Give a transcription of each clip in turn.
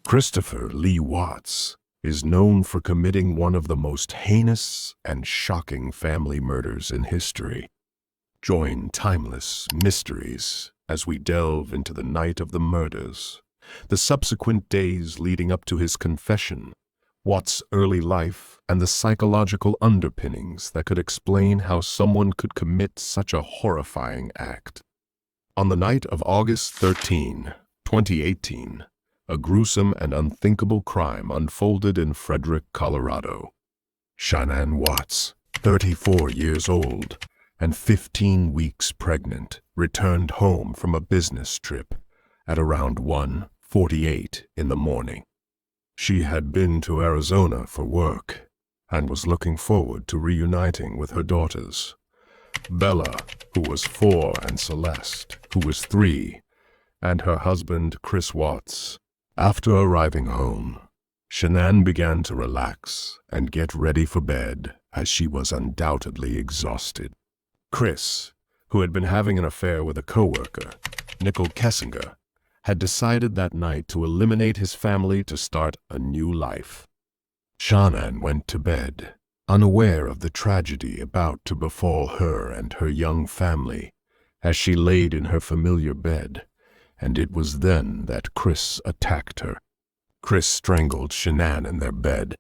Christopher Lee Watts is known for committing one of the most heinous and shocking family murders in history. Join timeless mysteries as we delve into the night of the murders, the subsequent days leading up to his confession, Watts' early life, and the psychological underpinnings that could explain how someone could commit such a horrifying act. On the night of August 13, 2018, a gruesome and unthinkable crime unfolded in Frederick, Colorado. Shanann Watts, 34 years old and 15 weeks pregnant, returned home from a business trip at around 1:48 in the morning. She had been to Arizona for work and was looking forward to reuniting with her daughters, Bella, who was 4, and Celeste, who was 3, and her husband, Chris Watts. After arriving home, Shanann began to relax and get ready for bed as she was undoubtedly exhausted. Chris, who had been having an affair with a coworker, Nicole Kessinger, had decided that night to eliminate his family to start a new life. Shanann went to bed, unaware of the tragedy about to befall her and her young family, as she laid in her familiar bed, and it was then that Chris attacked her. Chris strangled Shanann in their bed.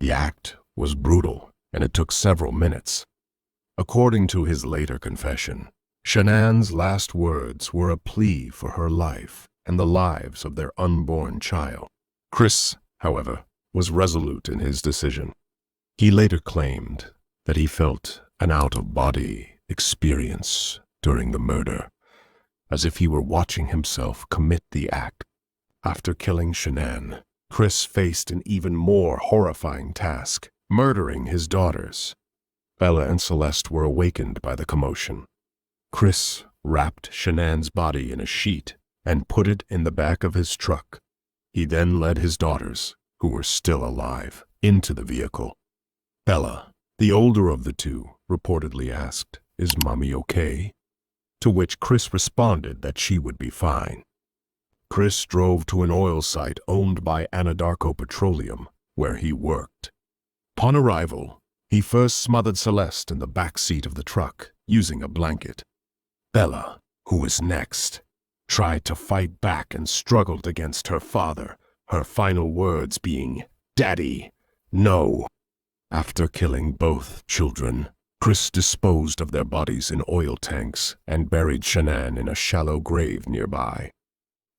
The act was brutal, and it took several minutes. According to his later confession, Shanann's last words were a plea for her life and the lives of their unborn child. Chris, however, was resolute in his decision. He later claimed that he felt an out-of-body experience during the murder, as if he were watching himself commit the act. After killing Shanann, Chris faced an even more horrifying task, murdering his daughters. Bella and Celeste were awakened by the commotion. Chris wrapped Shanann's body in a sheet and put it in the back of his truck. He then led his daughters, who were still alive, into the vehicle. Bella, the older of the two, reportedly asked, "Is Mommy okay?" To which Chris responded that she would be fine. Chris drove to an oil site owned by Anadarko Petroleum, where he worked. Upon arrival, he first smothered Celeste in the back seat of the truck using a blanket. Bella, who was next, tried to fight back and struggled against her father, her final words being, "Daddy, no." After killing both children, Chris disposed of their bodies in oil tanks and buried Shanann in a shallow grave nearby.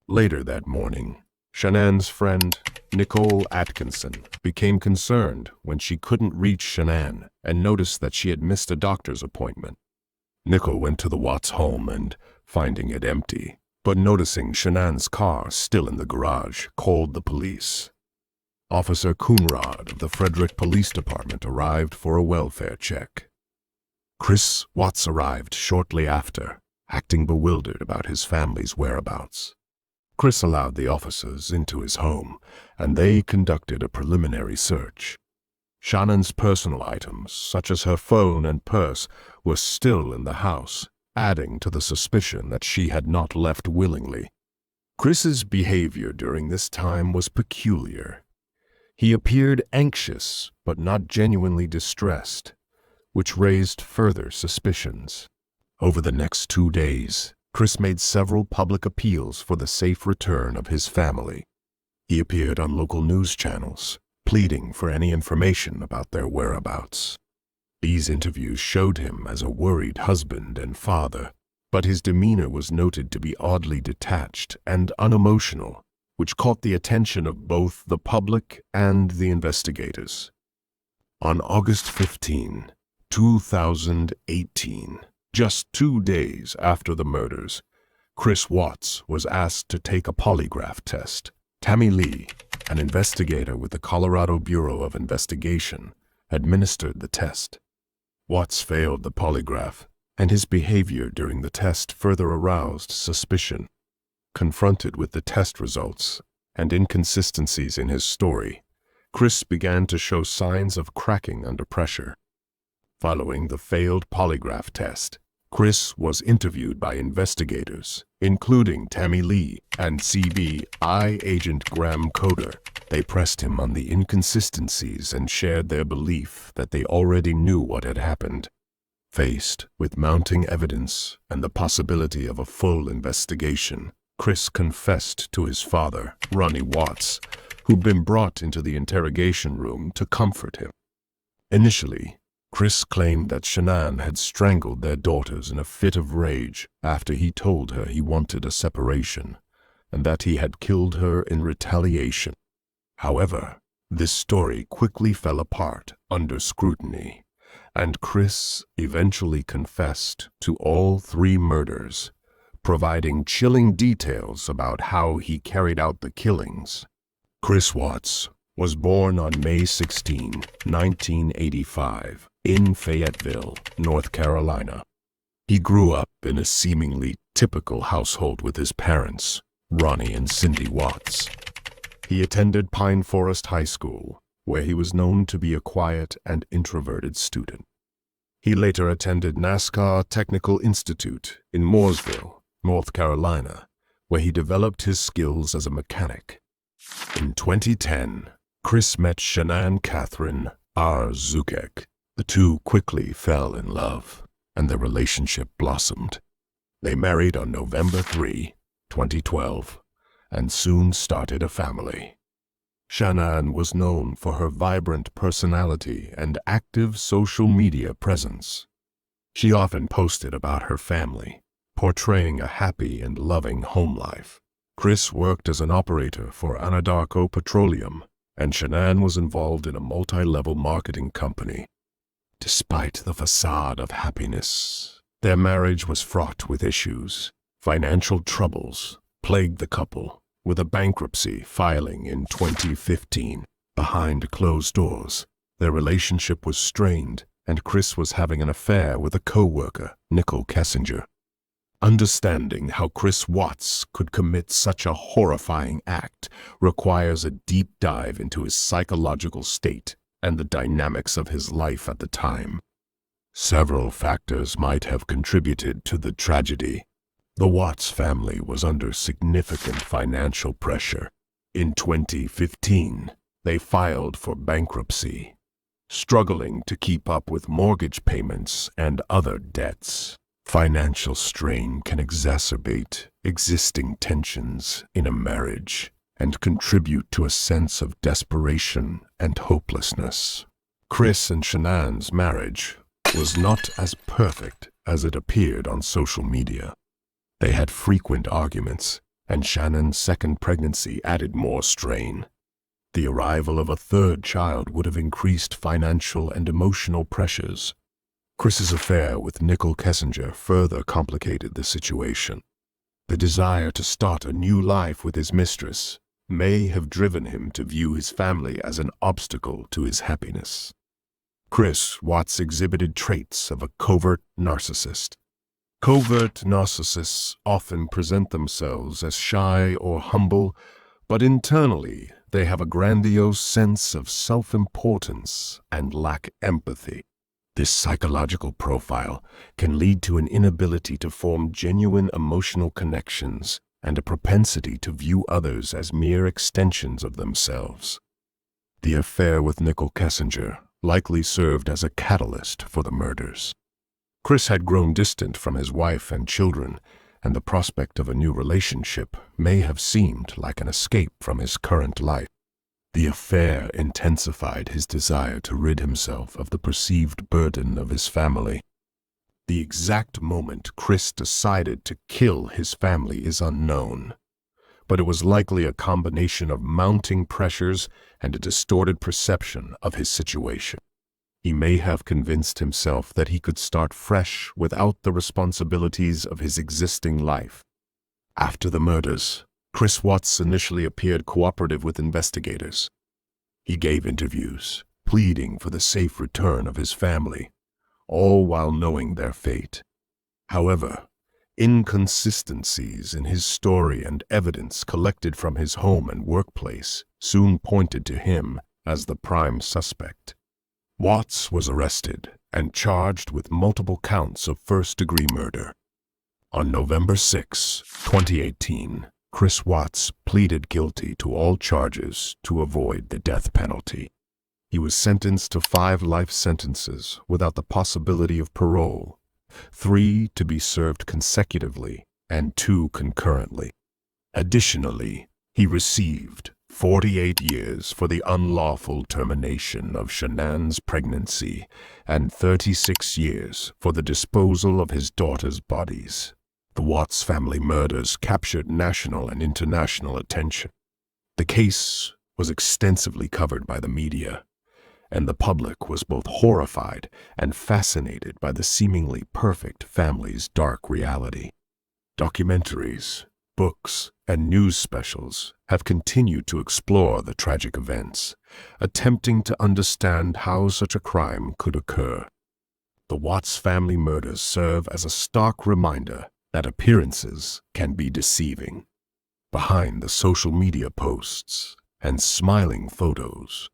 Later that morning, Shanann's friend, Nicole Atkinson, became concerned when she couldn't reach Shanann and noticed that she had missed a doctor's appointment. Nicole went to the Watts home and, finding it empty, but noticing Shanann's car still in the garage, called the police. Officer Coonrod of the Frederick Police Department arrived for a welfare check. Chris Watts arrived shortly after, acting bewildered about his family's whereabouts. Chris allowed the officers into his home, and they conducted a preliminary search. Shannan's personal items, such as her phone and purse, were still in the house, adding to the suspicion that she had not left willingly. Chris's behavior during this time was peculiar. He appeared anxious, but not genuinely distressed, which raised further suspicions. Over the next 2 days, Chris made several public appeals for the safe return of his family. He appeared on local news channels, pleading for any information about their whereabouts. These interviews showed him as a worried husband and father, but his demeanor was noted to be oddly detached and unemotional, which caught the attention of both the public and the investigators. On August 15, 2018, just 2 days after the murders, Chris Watts was asked to take a polygraph test. Tammy Lee, an investigator with the Colorado Bureau of Investigation, administered the test. Watts failed the polygraph, and his behavior during the test further aroused suspicion. Confronted with the test results and inconsistencies in his story, Chris began to show signs of cracking under pressure. Following the failed polygraph test, Chris was interviewed by investigators, including Tammy Lee and CBI agent Graham Coder. They pressed him on the inconsistencies and shared their belief that they already knew what had happened. Faced with mounting evidence and the possibility of a full investigation, Chris confessed to his father, Ronnie Watts, who'd been brought into the interrogation room to comfort him. Initially, Chris claimed that Shanann had strangled their daughters in a fit of rage after he told her he wanted a separation, and that he had killed her in retaliation. However, this story quickly fell apart under scrutiny, and Chris eventually confessed to all 3 murders, providing chilling details about how he carried out the killings. Chris Watts was born on May 16, 1985, in Fayetteville, North Carolina. He grew up in a seemingly typical household with his parents, Ronnie and Cindy Watts. He attended Pine Forest High School, where he was known to be a quiet and introverted student. He later attended NASCAR Technical Institute in Mooresville, North Carolina, where he developed his skills as a mechanic. In 2010, Chris met Shanann Catherine R. Zukek. The two quickly fell in love, and their relationship blossomed. They married on November 3, 2012, and soon started a family. Shanann was known for her vibrant personality and active social media presence. She often posted about her family, portraying a happy and loving home life. Chris worked as an operator for Anadarko Petroleum, and Shanann was involved in a multi-level marketing company. Despite the facade of happiness, their marriage was fraught with issues. Financial troubles plagued the couple, with a bankruptcy filing in 2015. Behind closed doors, their relationship was strained, and Chris was having an affair with a co-worker, Nicole Kessinger. Understanding how Chris Watts could commit such a horrifying act requires a deep dive into his psychological state and the dynamics of his life at the time. Several factors might have contributed to the tragedy. The Watts family was under significant financial pressure. In 2015, they filed for bankruptcy, struggling to keep up with mortgage payments and other debts. Financial strain can exacerbate existing tensions in a marriage and contribute to a sense of desperation and hopelessness. Chris and Shanann's marriage was not as perfect as it appeared on social media. They had frequent arguments, and Shannon's second pregnancy added more strain. The arrival of a third child would have increased financial and emotional pressures. Chris's affair with Nicole Kessinger further complicated the situation. The desire to start a new life with his mistress may have driven him to view his family as an obstacle to his happiness. Chris Watts exhibited traits of a covert narcissist. Covert narcissists often present themselves as shy or humble, but internally they have a grandiose sense of self-importance and lack empathy. This psychological profile can lead to an inability to form genuine emotional connections and a propensity to view others as mere extensions of themselves. The affair with Nicole Kessinger likely served as a catalyst for the murders. Chris had grown distant from his wife and children, and the prospect of a new relationship may have seemed like an escape from his current life. The affair intensified his desire to rid himself of the perceived burden of his family. The exact moment Chris decided to kill his family is unknown, but it was likely a combination of mounting pressures and a distorted perception of his situation. He may have convinced himself that he could start fresh without the responsibilities of his existing life. After the murders, Chris Watts initially appeared cooperative with investigators. He gave interviews, pleading for the safe return of his family, all while knowing their fate. However, inconsistencies in his story and evidence collected from his home and workplace soon pointed to him as the prime suspect. Watts was arrested and charged with multiple counts of first-degree murder. On November 6, 2018, Chris Watts pleaded guilty to all charges to avoid the death penalty. He was sentenced to 5 life sentences without the possibility of parole, 3 to be served consecutively and 2 concurrently. Additionally, he received 48 years for the unlawful termination of Shanann's pregnancy and 36 years for the disposal of his daughter's bodies. The Watts family murders captured national and international attention. The case was extensively covered by the media, and the public was both horrified and fascinated by the seemingly perfect family's dark reality. Documentaries, books, and news specials have continued to explore the tragic events, attempting to understand how such a crime could occur. The Watts family murders serve as a stark reminder that appearances can be deceiving. Behind the social media posts and smiling photos,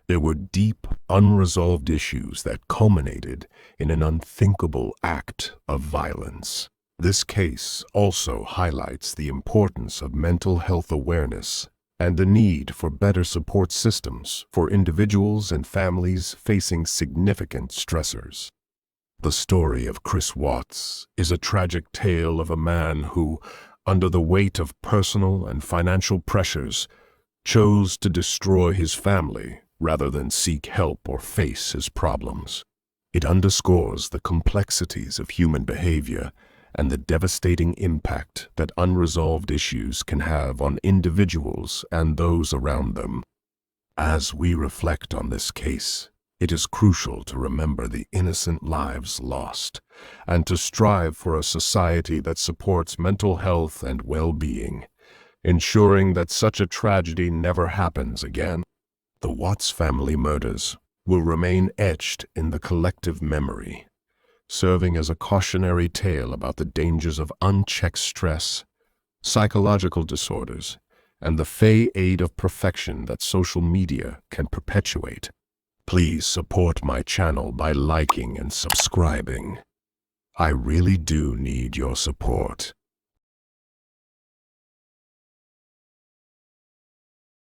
there were deep, unresolved issues that culminated in an unthinkable act of violence. This case also highlights the importance of mental health awareness and the need for better support systems for individuals and families facing significant stressors. The story of Chris Watts is a tragic tale of a man who, under the weight of personal and financial pressures, chose to destroy his family rather than seek help or face his problems. It underscores the complexities of human behavior and the devastating impact that unresolved issues can have on individuals and those around them. As we reflect on this case, it is crucial to remember the innocent lives lost and to strive for a society that supports mental health and well-being, ensuring that such a tragedy never happens again. The Watts family murders will remain etched in the collective memory, serving as a cautionary tale about the dangers of unchecked stress, psychological disorders, and the fade of perfection that social media can perpetuate. Please support my channel by liking and subscribing. I really do need your support.